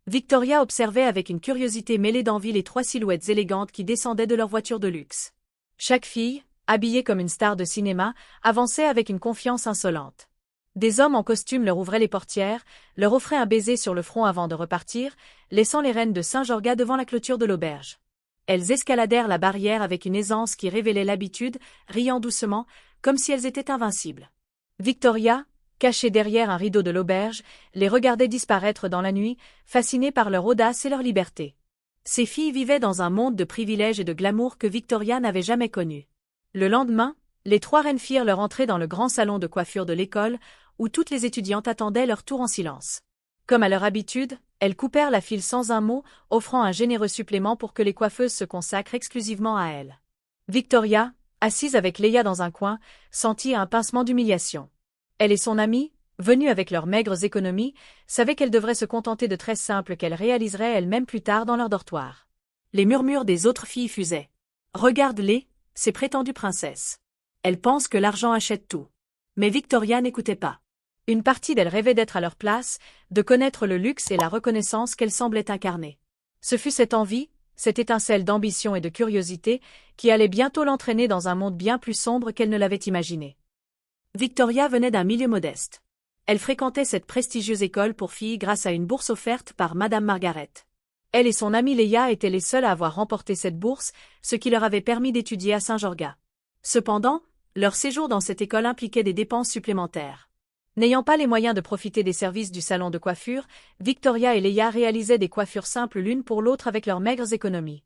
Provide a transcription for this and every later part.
Victoria observait avec une curiosité mêlée d'envie les trois silhouettes élégantes qui descendaient de leur voiture de luxe. Chaque fille, habillée comme une star de cinéma, avançait avec une confiance insolente. Des hommes en costume leur ouvraient les portières, leur offraient un baiser sur le front avant de repartir, laissant les reines de Saint-Jorga devant la clôture de l'auberge. Elles escaladèrent la barrière avec une aisance qui révélait l'habitude, riant doucement, comme si elles étaient invincibles. Victoria, cachée derrière un rideau de l'auberge, les regardait disparaître dans la nuit, fascinée par leur audace et leur liberté. Ces filles vivaient dans un monde de privilèges et de glamour que Victoria n'avait jamais connu. Le lendemain, les trois reines firent leur entrée dans le grand salon de coiffure de l'école, où toutes les étudiantes attendaient leur tour en silence. Comme à leur habitude, elles coupèrent la file sans un mot, offrant un généreux supplément pour que les coiffeuses se consacrent exclusivement à elles. Victoria, assise avec Leia dans un coin, sentit un pincement d'humiliation. Elle et son amie, venues avec leurs maigres économies, savaient qu'elles devraient se contenter de tresses simples qu'elles réaliseraient elles-mêmes plus tard dans leur dortoir. Les murmures des autres filles fusaient. « Regarde-les, ces prétendues princesses. Elles pensent que l'argent achète tout. » Mais Victoria n'écoutait pas. Une partie d'elle rêvait d'être à leur place, de connaître le luxe et la reconnaissance qu'elle semblait incarner. Ce fut cette envie, cette étincelle d'ambition et de curiosité, qui allait bientôt l'entraîner dans un monde bien plus sombre qu'elle ne l'avait imaginé. Victoria venait d'un milieu modeste. Elle fréquentait cette prestigieuse école pour filles grâce à une bourse offerte par Madame Margaret. Elle et son amie Leia étaient les seules à avoir remporté cette bourse, ce qui leur avait permis d'étudier à Saint-Jorga. Cependant, leur séjour dans cette école impliquait des dépenses supplémentaires. N'ayant pas les moyens de profiter des services du salon de coiffure, Victoria et Leia réalisaient des coiffures simples l'une pour l'autre avec leurs maigres économies.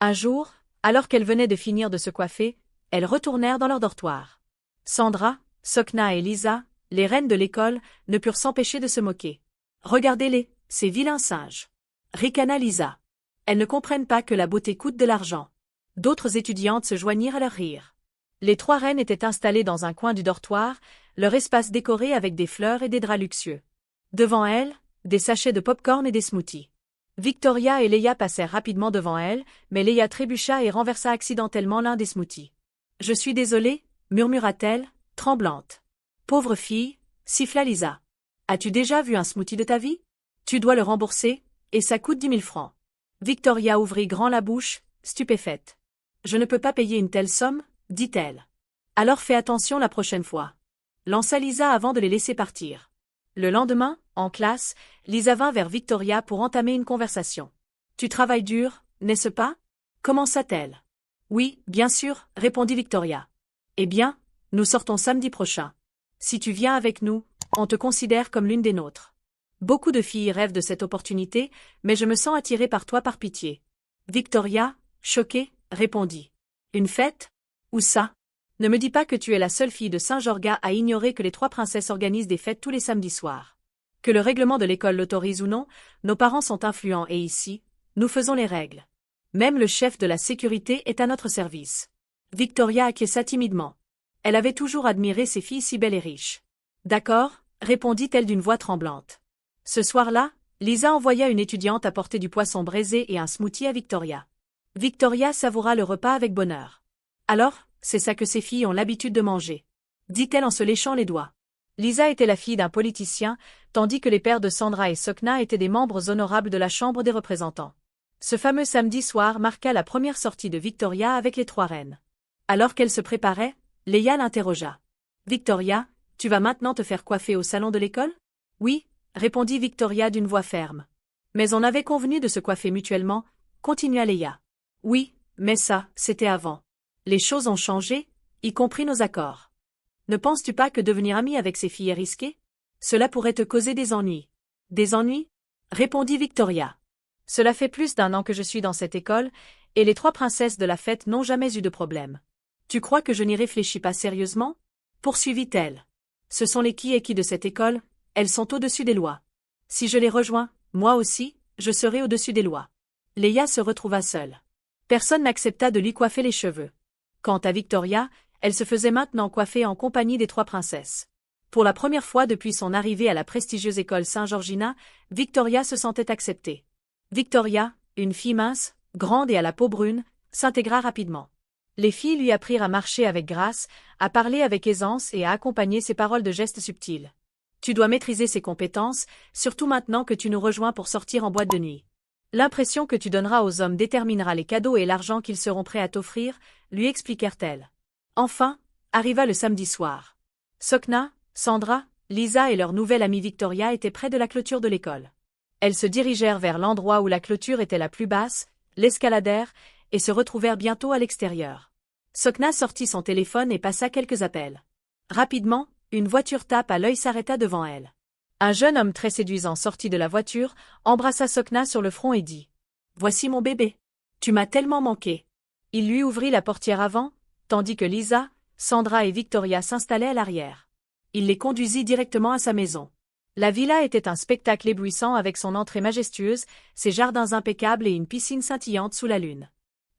Un jour, alors qu'elles venaient de finir de se coiffer, elles retournèrent dans leur dortoir. Sandra, Sokna et Lisa, les reines de l'école, ne purent s'empêcher de se moquer. « Regardez-les, ces vilains singes !» ricana Lisa. Elles ne comprennent pas que la beauté coûte de l'argent. D'autres étudiantes se joignirent à leur rire. Les trois reines étaient installées dans un coin du dortoir, leur espace décoré avec des fleurs et des draps luxueux. Devant elles, des sachets de pop-corn et des smoothies. Victoria et Leia passèrent rapidement devant elles, mais Leia trébucha et renversa accidentellement l'un des smoothies. « Je suis désolée, murmura-t-elle, tremblante. « Pauvre fille, siffla Lisa. As-tu déjà vu un smoothie de ta vie? Tu dois le rembourser, et ça coûte 10 000 francs. » Victoria ouvrit grand la bouche, stupéfaite. « Je ne peux pas payer une telle somme, dit-elle. Alors fais attention la prochaine fois. » Lança Lisa avant de les laisser partir. Le lendemain, en classe, Lisa vint vers Victoria pour entamer une conversation. « Tu travailles dur, n'est-ce pas » commença-t-elle. « Oui, bien sûr, répondit Victoria. « Eh bien, nous sortons samedi prochain. Si tu viens avec nous, on te considère comme l'une des nôtres. Beaucoup de filles rêvent de cette opportunité, mais je me sens attirée par toi par pitié. » Victoria, choquée, répondit. « Une fête? Où ça? Ne me dis pas que tu es la seule fille de Saint-Jorga à ignorer que les trois princesses organisent des fêtes tous les samedis soirs. Que le règlement de l'école l'autorise ou non, nos parents sont influents et ici, nous faisons les règles. Même le chef de la sécurité est à notre service. » Victoria acquiesça timidement. Elle avait toujours admiré ces filles si belles et riches. « D'accord, » répondit-elle d'une voix tremblante. Ce soir-là, Lisa envoya une étudiante apporter du poisson braisé et un smoothie à Victoria. Victoria savoura le repas avec bonheur. « Alors, c'est ça que ces filles ont l'habitude de manger », dit-elle en se léchant les doigts. Lisa était la fille d'un politicien, tandis que les pères de Sandra et Sokna étaient des membres honorables de la Chambre des représentants. Ce fameux samedi soir marqua la première sortie de Victoria avec les trois reines. Alors qu'elle se préparait, Leia l'interrogea. « Victoria, tu vas maintenant te faire coiffer au salon de l'école » ? « Oui, » répondit Victoria d'une voix ferme. « Mais on avait convenu de se coiffer mutuellement, » continua Leia. « Oui, mais ça, c'était avant. Les choses ont changé, y compris nos accords. Ne penses-tu pas que devenir amie avec ces filles est risqué? Cela pourrait te causer des ennuis. »« Des ennuis ?» répondit Victoria. « Cela fait plus d'1 an que je suis dans cette école, et les trois princesses de la fête n'ont jamais eu de problème. Tu crois que je n'y réfléchis pas sérieusement ?» poursuivit-elle. « Ce sont les qui et qui de cette école, elles sont au-dessus des lois. Si je les rejoins, moi aussi, je serai au-dessus des lois. » Leia se retrouva seule. Personne n'accepta de lui coiffer les cheveux. Quant à Victoria, elle se faisait maintenant coiffer en compagnie des trois princesses. Pour la première fois depuis son arrivée à la prestigieuse école Saint-Georgina, Victoria se sentait acceptée. Victoria, une fille mince, grande et à la peau brune, s'intégra rapidement. Les filles lui apprirent à marcher avec grâce, à parler avec aisance et à accompagner ses paroles de gestes subtils. Tu dois maîtriser ses compétences, surtout maintenant que tu nous rejoins pour sortir en boîte de nuit. L'impression que tu donneras aux hommes déterminera les cadeaux et l'argent qu'ils seront prêts à t'offrir, lui expliquèrent-elles. Enfin, arriva le samedi soir. Sokna, Sandra, Lisa et leur nouvelle amie Victoria étaient près de la clôture de l'école. Elles se dirigèrent vers l'endroit où la clôture était la plus basse, l'escaladèrent, et se retrouvèrent bientôt à l'extérieur. Sokna sortit son téléphone et passa quelques appels. Rapidement, une voiture tape à l'œil s'arrêta devant elle. Un jeune homme très séduisant sortit de la voiture, embrassa Sokna sur le front et dit « Voici mon bébé. Tu m'as tellement manqué. » Il lui ouvrit la portière avant, tandis que Lisa, Sandra et Victoria s'installaient à l'arrière. Il les conduisit directement à sa maison. La villa était un spectacle éblouissant avec son entrée majestueuse, ses jardins impeccables et une piscine scintillante sous la lune.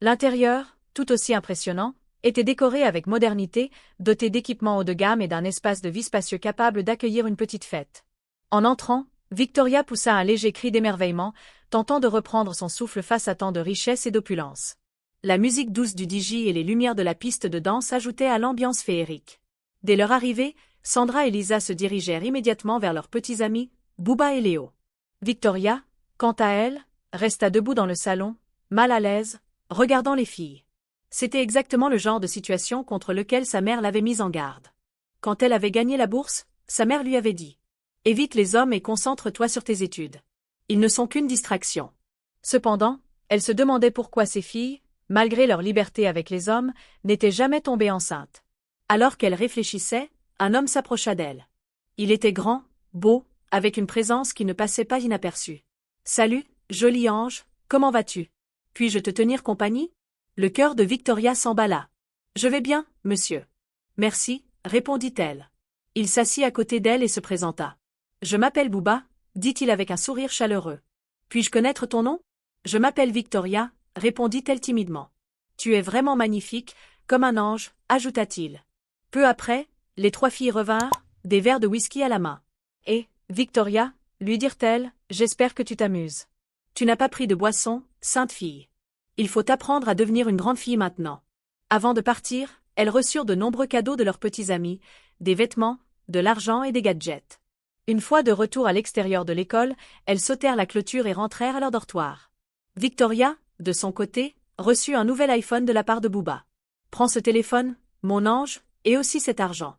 L'intérieur, tout aussi impressionnant, était décoré avec modernité, doté d'équipements haut de gamme et d'un espace de vie spacieux capable d'accueillir une petite fête. En entrant, Victoria poussa un léger cri d'émerveillement, tentant de reprendre son souffle face à tant de richesse et d'opulence. La musique douce du DJ et les lumières de la piste de danse ajoutaient à l'ambiance féerique. Dès leur arrivée, Sandra et Lisa se dirigèrent immédiatement vers leurs petits amis, Booba et Léo. Victoria, quant à elle, resta debout dans le salon, mal à l'aise, regardant les filles. C'était exactement le genre de situation contre lequel sa mère l'avait mise en garde. Quand elle avait gagné la bourse, sa mère lui avait dit « Évite les hommes et concentre-toi sur tes études. Ils ne sont qu'une distraction. » Cependant, elle se demandait pourquoi ces filles, malgré leur liberté avec les hommes, n'étaient jamais tombées enceintes. Alors qu'elle réfléchissait, un homme s'approcha d'elle. Il était grand, beau, avec une présence qui ne passait pas inaperçue. « Salut, joli ange, comment vas-tu? Puis-je te tenir compagnie ?» Le cœur de Victoria s'emballa. « Je vais bien, monsieur. »« Merci, » répondit-elle. Il s'assit à côté d'elle et se présenta. « Je m'appelle Booba, » dit-il avec un sourire chaleureux. « Puis-je connaître ton nom ? » « Je m'appelle Victoria, » répondit-elle timidement. « Tu es vraiment magnifique, comme un ange, » ajouta-t-il. Peu après, les trois filles revinrent, des verres de whisky à la main. « Et, Victoria, » lui dirent-elles, « j'espère que tu t'amuses. Tu n'as pas pris de boisson, sainte fille. Il faut apprendre à devenir une grande fille maintenant. » Avant de partir, elles reçurent de nombreux cadeaux de leurs petits amis, des vêtements, de l'argent et des gadgets. Une fois de retour à l'extérieur de l'école, elles sautèrent la clôture et rentrèrent à leur dortoir. Victoria, de son côté, reçut un nouvel iPhone de la part de Booba. « Prends ce téléphone, mon ange, et aussi cet argent.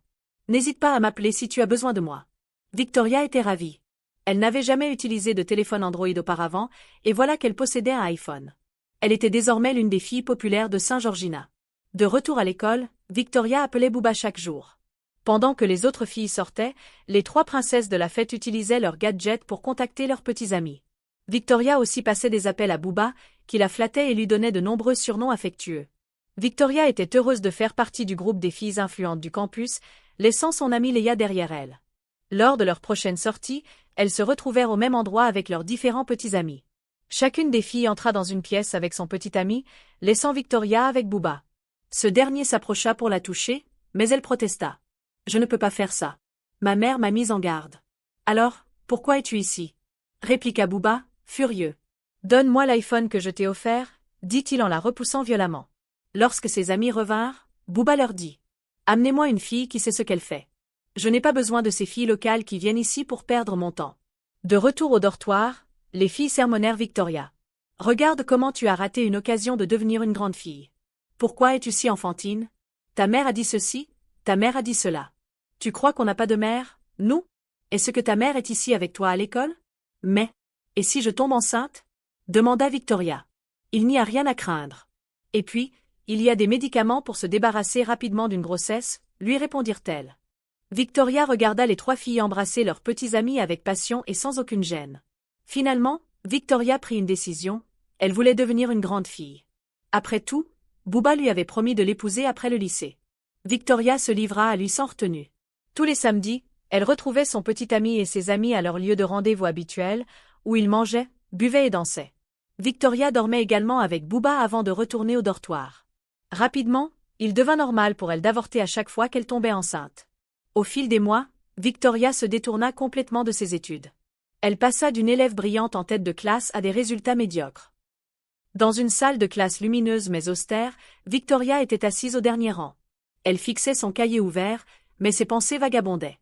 N'hésite pas à m'appeler si tu as besoin de moi. » Victoria était ravie. Elle n'avait jamais utilisé de téléphone Android auparavant, et voilà qu'elle possédait un iPhone. Elle était désormais l'une des filles populaires de Saint-Georgina. De retour à l'école, Victoria appelait Booba chaque jour. Pendant que les autres filles sortaient, les trois princesses de la fête utilisaient leurs gadgets pour contacter leurs petits amis. Victoria aussi passait des appels à Booba, qui la flattait et lui donnait de nombreux surnoms affectueux. Victoria était heureuse de faire partie du groupe des filles influentes du campus, laissant son amie Léa derrière elle. Lors de leur prochaine sortie, elles se retrouvèrent au même endroit avec leurs différents petits amis. Chacune des filles entra dans une pièce avec son petit ami, laissant Victoria avec Booba. Ce dernier s'approcha pour la toucher, mais elle protesta. « Je ne peux pas faire ça. Ma mère m'a mise en garde. »« Alors, pourquoi es-tu ici ?» répliqua Booba, furieux. « Donne-moi l'iPhone que je t'ai offert, » dit-il en la repoussant violemment. Lorsque ses amis revinrent, Booba leur dit « Amenez-moi une fille qui sait ce qu'elle fait. Je n'ai pas besoin de ces filles locales qui viennent ici pour perdre mon temps. » De retour au dortoir, les filles sermonnèrent Victoria. « Regarde comment tu as raté une occasion de devenir une grande fille. Pourquoi es-tu si enfantine? Ta mère a dit ceci, ta mère a dit cela. Tu crois qu'on n'a pas de mère, nous? Est-ce que ta mère est ici avec toi à l'école? Mais, et si je tombe enceinte? Demanda Victoria. Il n'y a rien à craindre. Et puis, il y a des médicaments pour se débarrasser rapidement d'une grossesse, lui répondirent-elles. Victoria regarda les trois filles embrasser leurs petits amis avec passion et sans aucune gêne. Finalement, Victoria prit une décision, elle voulait devenir une grande fille. Après tout, Booba lui avait promis de l'épouser après le lycée. Victoria se livra à lui sans retenue. Tous les samedis, elle retrouvait son petit ami et ses amis à leur lieu de rendez-vous habituel, où ils mangeaient, buvaient et dansaient. Victoria dormait également avec Booba avant de retourner au dortoir. Rapidement, il devint normal pour elle d'avorter à chaque fois qu'elle tombait enceinte. Au fil des mois, Victoria se détourna complètement de ses études. Elle passa d'une élève brillante en tête de classe à des résultats médiocres. Dans une salle de classe lumineuse mais austère, Victoria était assise au dernier rang. Elle fixait son cahier ouvert, mais ses pensées vagabondaient.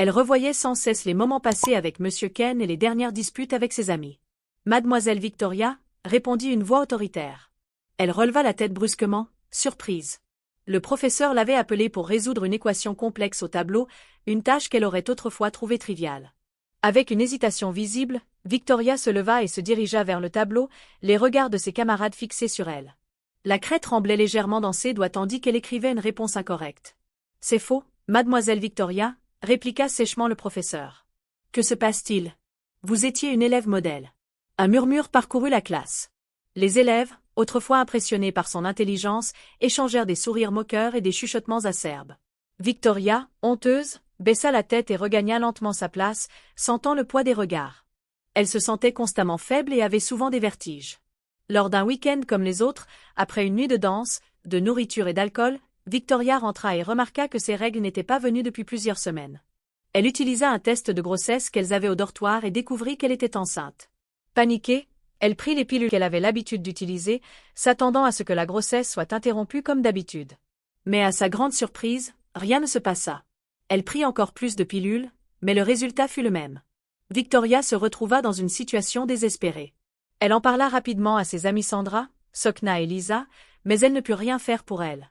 Elle revoyait sans cesse les moments passés avec Monsieur Ken et les dernières disputes avec ses amis. Mademoiselle Victoria, répondit une voix autoritaire. Elle releva la tête brusquement, surprise. Le professeur l'avait appelée pour résoudre une équation complexe au tableau, une tâche qu'elle aurait autrefois trouvée triviale. Avec une hésitation visible, Victoria se leva et se dirigea vers le tableau, les regards de ses camarades fixés sur elle. La craie tremblait légèrement dans ses doigts tandis qu'elle écrivait une réponse incorrecte. « C'est faux, mademoiselle Victoria », répliqua sèchement le professeur. « Que se passe-t-il? Vous étiez une élève modèle. » Un murmure parcourut la classe. Les élèves, autrefois impressionnés par son intelligence, échangèrent des sourires moqueurs et des chuchotements acerbes. Victoria, honteuse, baissa la tête et regagna lentement sa place, sentant le poids des regards. Elle se sentait constamment faible et avait souvent des vertiges. Lors d'un week-end comme les autres, après une nuit de danse, de nourriture et d'alcool, Victoria rentra et remarqua que ses règles n'étaient pas venues depuis plusieurs semaines. Elle utilisa un test de grossesse qu'elles avaient au dortoir et découvrit qu'elle était enceinte. Paniquée, elle prit les pilules qu'elle avait l'habitude d'utiliser, s'attendant à ce que la grossesse soit interrompue comme d'habitude. Mais à sa grande surprise, rien ne se passa. Elle prit encore plus de pilules, mais le résultat fut le même. Victoria se retrouva dans une situation désespérée. Elle en parla rapidement à ses amies Sandra, Sokna et Lisa, mais elle ne put rien faire pour elle.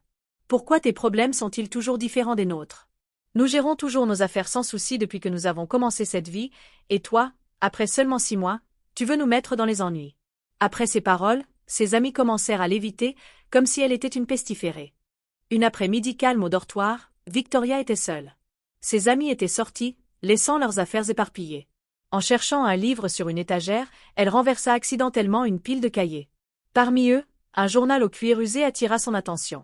« Pourquoi tes problèmes sont-ils toujours différents des nôtres? Nous gérons toujours nos affaires sans souci depuis que nous avons commencé cette vie, et toi, après seulement 6 mois, tu veux nous mettre dans les ennuis. » Après ces paroles, ses amis commencèrent à l'éviter, comme si elle était une pestiférée. Une après-midi calme au dortoir, Victoria était seule. Ses amis étaient sortis, laissant leurs affaires éparpillées. En cherchant un livre sur une étagère, elle renversa accidentellement une pile de cahiers. Parmi eux, un journal au cuir usé attira son attention.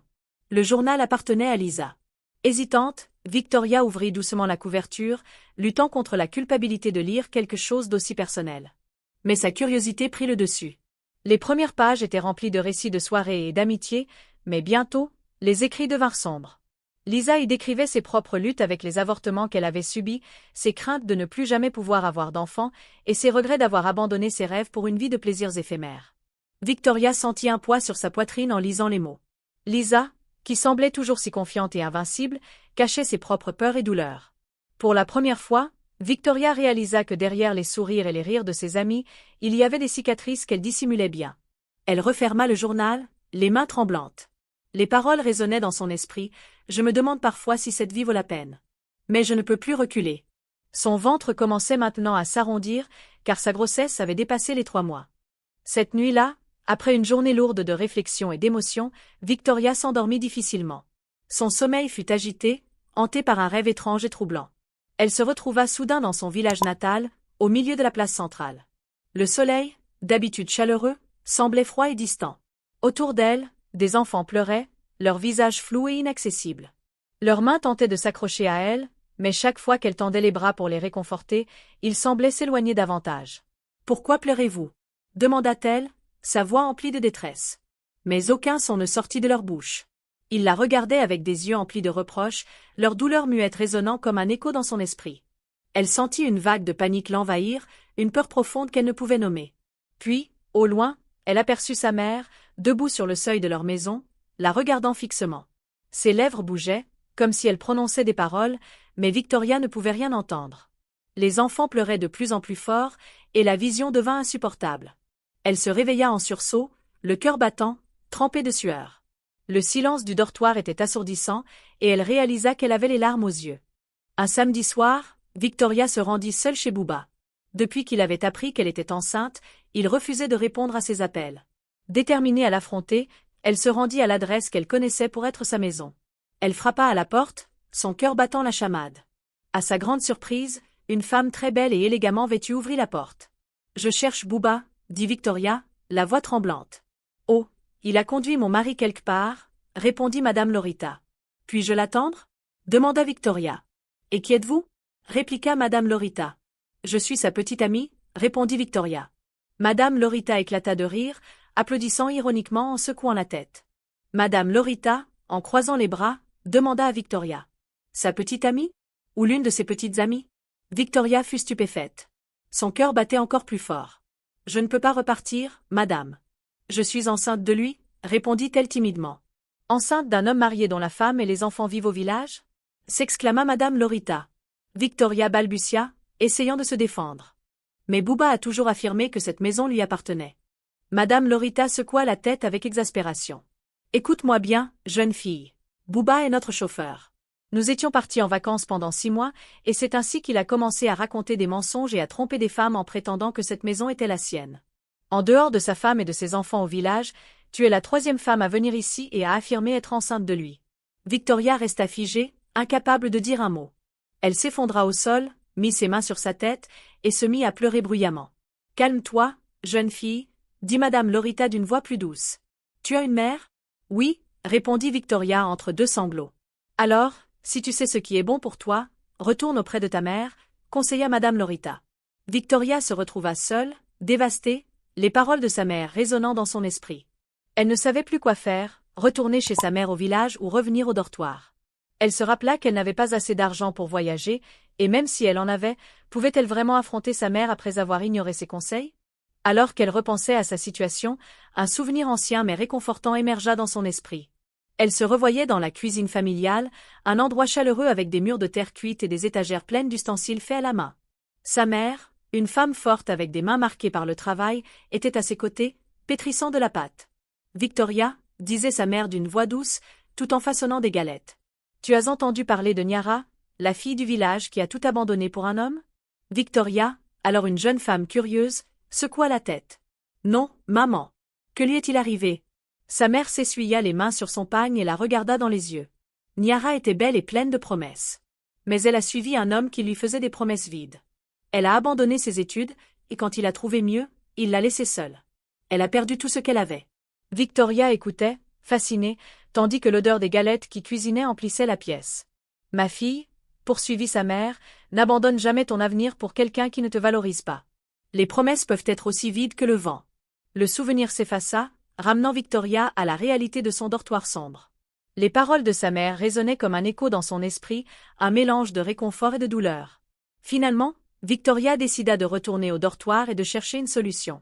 Le journal appartenait à Lisa. Hésitante, Victoria ouvrit doucement la couverture, luttant contre la culpabilité de lire quelque chose d'aussi personnel. Mais sa curiosité prit le dessus. Les premières pages étaient remplies de récits de soirées et d'amitié, mais bientôt, les écrits devinrent sombres. Lisa y décrivait ses propres luttes avec les avortements qu'elle avait subis, ses craintes de ne plus jamais pouvoir avoir d'enfants, et ses regrets d'avoir abandonné ses rêves pour une vie de plaisirs éphémères. Victoria sentit un poids sur sa poitrine en lisant les mots. Lisa, qui semblait toujours si confiante et invincible, cachait ses propres peurs et douleurs. Pour la première fois, Victoria réalisa que derrière les sourires et les rires de ses amis, il y avait des cicatrices qu'elle dissimulait bien. Elle referma le journal, les mains tremblantes. Les paroles résonnaient dans son esprit, « Je me demande parfois si cette vie vaut la peine. Mais je ne peux plus reculer. » Son ventre commençait maintenant à s'arrondir, car sa grossesse avait dépassé les 3 mois. Cette nuit-là, après une journée lourde de réflexion et d'émotion, Victoria s'endormit difficilement. Son sommeil fut agité, hanté par un rêve étrange et troublant. Elle se retrouva soudain dans son village natal, au milieu de la place centrale. Le soleil, d'habitude chaleureux, semblait froid et distant. Autour d'elle, des enfants pleuraient, leurs visages flous et inaccessibles. Leurs mains tentaient de s'accrocher à elle, mais chaque fois qu'elle tendait les bras pour les réconforter, ils semblaient s'éloigner davantage. « Pourquoi pleurez-vous » demanda-t-elle, sa voix emplie de détresse. Mais aucun son ne sortit de leur bouche. Ils la regardaient avec des yeux emplis de reproches, leur douleur muette résonnant comme un écho dans son esprit. Elle sentit une vague de panique l'envahir, une peur profonde qu'elle ne pouvait nommer. Puis, au loin, elle aperçut sa mère, debout sur le seuil de leur maison, la regardant fixement. Ses lèvres bougeaient, comme si elle prononçait des paroles, mais Victoria ne pouvait rien entendre. Les enfants pleuraient de plus en plus fort, et la vision devint insupportable. Elle se réveilla en sursaut, le cœur battant, trempé de sueur. Le silence du dortoir était assourdissant, et elle réalisa qu'elle avait les larmes aux yeux. Un samedi soir, Victoria se rendit seule chez Bouba. Depuis qu'il avait appris qu'elle était enceinte, il refusait de répondre à ses appels. Déterminée à l'affronter, elle se rendit à l'adresse qu'elle connaissait pour être sa maison. Elle frappa à la porte, son cœur battant la chamade. À sa grande surprise, une femme très belle et élégamment vêtue ouvrit la porte. « Je cherche Bouba », dit Victoria, la voix tremblante. « Oh, il a conduit mon mari quelque part », répondit Madame Lorita. « Puis-je l'attendre » demanda Victoria. « Et qui êtes-vous » répliqua Madame Lorita. « Je suis sa petite amie », répondit Victoria. Madame Lorita éclata de rire, applaudissant ironiquement en secouant la tête. Madame Lorita, en croisant les bras, demanda à Victoria. « Sa petite amie ? Ou l'une de ses petites amies ?» Victoria fut stupéfaite. Son cœur battait encore plus fort. « Je ne peux pas repartir, madame. Je suis enceinte de lui, » répondit-elle timidement. « Enceinte d'un homme marié dont la femme et les enfants vivent au village » s'exclama Madame Lorita. Victoria balbutia, essayant de se défendre. Mais Bouba a toujours affirmé que cette maison lui appartenait. Madame Lorita secoua la tête avec exaspération. Écoute-moi bien, jeune fille. Bouba est notre chauffeur. Nous étions partis en vacances pendant 6 mois, et c'est ainsi qu'il a commencé à raconter des mensonges et à tromper des femmes en prétendant que cette maison était la sienne. En dehors de sa femme et de ses enfants au village, tu es la 3e femme à venir ici et à affirmer être enceinte de lui. Victoria resta figée, incapable de dire un mot. Elle s'effondra au sol, mit ses mains sur sa tête, et se mit à pleurer bruyamment. Calme-toi, jeune fille, dit Madame Lorita d'une voix plus douce. Tu as une mère? Oui, répondit Victoria entre 2 sanglots. Alors, si tu sais ce qui est bon pour toi, retourne auprès de ta mère, conseilla Madame Lorita. Victoria se retrouva seule, dévastée, les paroles de sa mère résonnant dans son esprit. Elle ne savait plus quoi faire, retourner chez sa mère au village ou revenir au dortoir. Elle se rappela qu'elle n'avait pas assez d'argent pour voyager, et même si elle en avait, pouvait-elle vraiment affronter sa mère après avoir ignoré ses conseils? Alors qu'elle repensait à sa situation, un souvenir ancien mais réconfortant émergea dans son esprit. Elle se revoyait dans la cuisine familiale, un endroit chaleureux avec des murs de terre cuite et des étagères pleines d'ustensiles faits à la main. Sa mère, une femme forte avec des mains marquées par le travail, était à ses côtés, pétrissant de la pâte. « Victoria », disait sa mère d'une voix douce, tout en façonnant des galettes. « Tu as entendu parler de Niara, la fille du village qui a tout abandonné pour un homme ?» Victoria, alors une jeune femme curieuse, secoua la tête. « Non, maman. Que lui est-il arrivé ?» Sa mère s'essuya les mains sur son pagne et la regarda dans les yeux. Niara était belle et pleine de promesses. Mais elle a suivi un homme qui lui faisait des promesses vides. Elle a abandonné ses études, et quand il a trouvé mieux, il l'a laissée seule. Elle a perdu tout ce qu'elle avait. Victoria écoutait, fascinée, tandis que l'odeur des galettes qui cuisinaient emplissait la pièce. « Ma fille, poursuivit sa mère, n'abandonne jamais ton avenir pour quelqu'un qui ne te valorise pas. Les promesses peuvent être aussi vides que le vent. » Le souvenir s'effaça, ramenant Victoria à la réalité de son dortoir sombre. Les paroles de sa mère résonnaient comme un écho dans son esprit, un mélange de réconfort et de douleur. Finalement, Victoria décida de retourner au dortoir et de chercher une solution.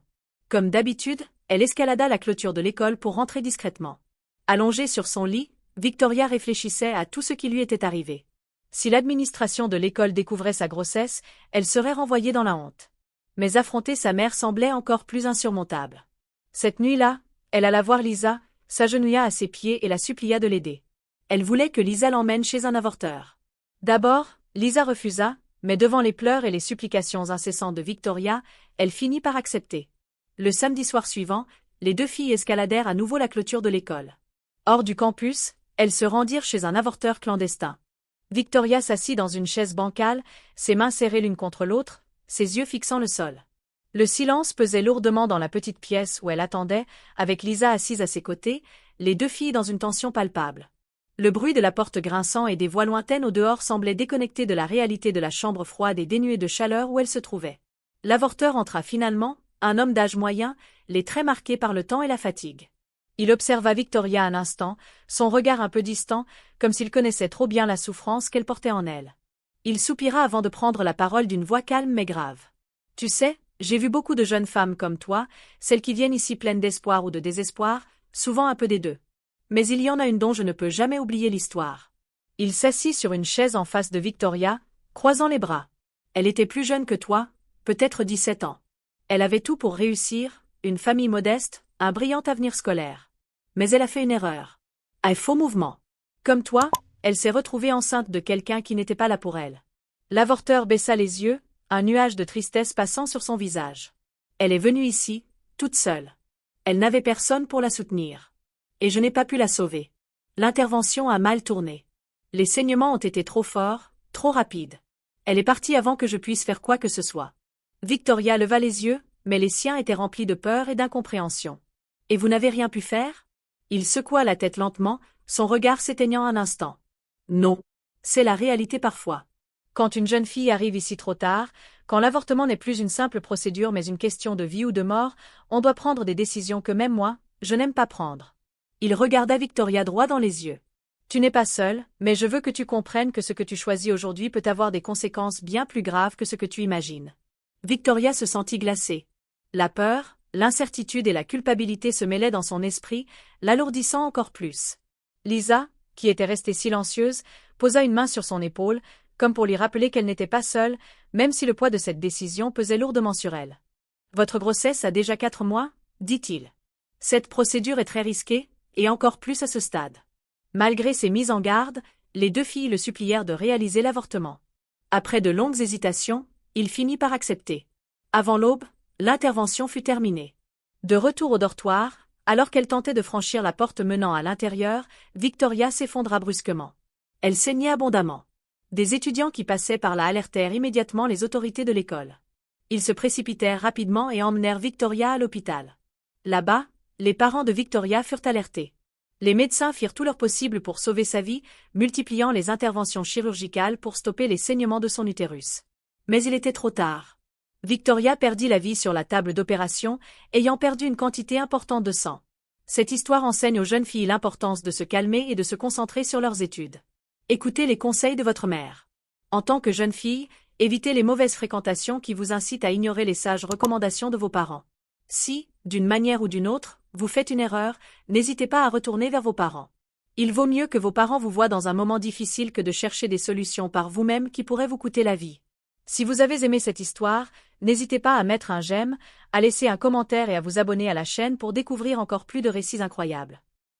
Comme d'habitude, elle escalada la clôture de l'école pour rentrer discrètement. Allongée sur son lit, Victoria réfléchissait à tout ce qui lui était arrivé. Si l'administration de l'école découvrait sa grossesse, elle serait renvoyée dans la honte. Mais affronter sa mère semblait encore plus insurmontable. Cette nuit-là, elle alla voir Lisa, s'agenouilla à ses pieds et la supplia de l'aider. Elle voulait que Lisa l'emmène chez un avorteur. D'abord, Lisa refusa, mais devant les pleurs et les supplications incessantes de Victoria, elle finit par accepter. Le samedi soir suivant, les 2 filles escaladèrent à nouveau la clôture de l'école. Hors du campus, elles se rendirent chez un avorteur clandestin. Victoria s'assit dans une chaise bancale, ses mains serrées l'une contre l'autre, ses yeux fixant le sol. Le silence pesait lourdement dans la petite pièce où elle attendait, avec Lisa assise à ses côtés, les 2 filles dans une tension palpable. Le bruit de la porte grinçant et des voix lointaines au dehors semblait déconnecté de la réalité de la chambre froide et dénuée de chaleur où elle se trouvait. L'avorteur entra finalement, un homme d'âge moyen, les traits marqués par le temps et la fatigue. Il observa Victoria un instant, son regard un peu distant, comme s'il connaissait trop bien la souffrance qu'elle portait en elle. Il soupira avant de prendre la parole d'une voix calme mais grave. « Tu sais, j'ai vu beaucoup de jeunes femmes comme toi, celles qui viennent ici pleines d'espoir ou de désespoir, souvent un peu des deux. Mais il y en a une dont je ne peux jamais oublier l'histoire. » Il s'assit sur une chaise en face de Victoria, croisant les bras. Elle était plus jeune que toi, peut-être 17 ans. Elle avait tout pour réussir, une famille modeste, un brillant avenir scolaire. Mais elle a fait une erreur. Un faux mouvement. Comme toi, elle s'est retrouvée enceinte de quelqu'un qui n'était pas là pour elle. L'avorteur baissa les yeux, un nuage de tristesse passant sur son visage. Elle est venue ici, toute seule. Elle n'avait personne pour la soutenir. Et je n'ai pas pu la sauver. L'intervention a mal tourné. Les saignements ont été trop forts, trop rapides. Elle est partie avant que je puisse faire quoi que ce soit. Victoria leva les yeux, mais les siens étaient remplis de peur et d'incompréhension. Et vous n'avez rien pu faire? Il secoua la tête lentement, son regard s'éteignant un instant. Non. C'est la réalité parfois. Quand une jeune fille arrive ici trop tard, quand l'avortement n'est plus une simple procédure mais une question de vie ou de mort, on doit prendre des décisions que même moi, je n'aime pas prendre. Il regarda Victoria droit dans les yeux. Tu n'es pas seule, mais je veux que tu comprennes que ce que tu choisis aujourd'hui peut avoir des conséquences bien plus graves que ce que tu imagines. Victoria se sentit glacée. La peur, l'incertitude et la culpabilité se mêlaient dans son esprit, l'alourdissant encore plus. Lisa, qui était restée silencieuse, posa une main sur son épaule, comme pour lui rappeler qu'elle n'était pas seule, même si le poids de cette décision pesait lourdement sur elle. « Votre grossesse a déjà 4 mois ?» dit-il. Cette procédure est très risquée, et encore plus à ce stade. Malgré ces mises en garde, les 2 filles le supplièrent de réaliser l'avortement. Après de longues hésitations, il finit par accepter. Avant l'aube, l'intervention fut terminée. De retour au dortoir, alors qu'elle tentait de franchir la porte menant à l'intérieur, Victoria s'effondra brusquement. Elle saignait abondamment. Des étudiants qui passaient par là alertèrent immédiatement les autorités de l'école. Ils se précipitèrent rapidement et emmenèrent Victoria à l'hôpital. Là-bas, les parents de Victoria furent alertés. Les médecins firent tout leur possible pour sauver sa vie, multipliant les interventions chirurgicales pour stopper les saignements de son utérus. Mais il était trop tard. Victoria perdit la vie sur la table d'opération, ayant perdu une quantité importante de sang. Cette histoire enseigne aux jeunes filles l'importance de se calmer et de se concentrer sur leurs études. Écoutez les conseils de votre mère. En tant que jeune fille, évitez les mauvaises fréquentations qui vous incitent à ignorer les sages recommandations de vos parents. Si, d'une manière ou d'une autre, vous faites une erreur, n'hésitez pas à retourner vers vos parents. Il vaut mieux que vos parents vous voient dans un moment difficile que de chercher des solutions par vous-même qui pourraient vous coûter la vie. Si vous avez aimé cette histoire, n'hésitez pas à mettre un j'aime, à laisser un commentaire et à vous abonner à la chaîne pour découvrir encore plus de récits incroyables.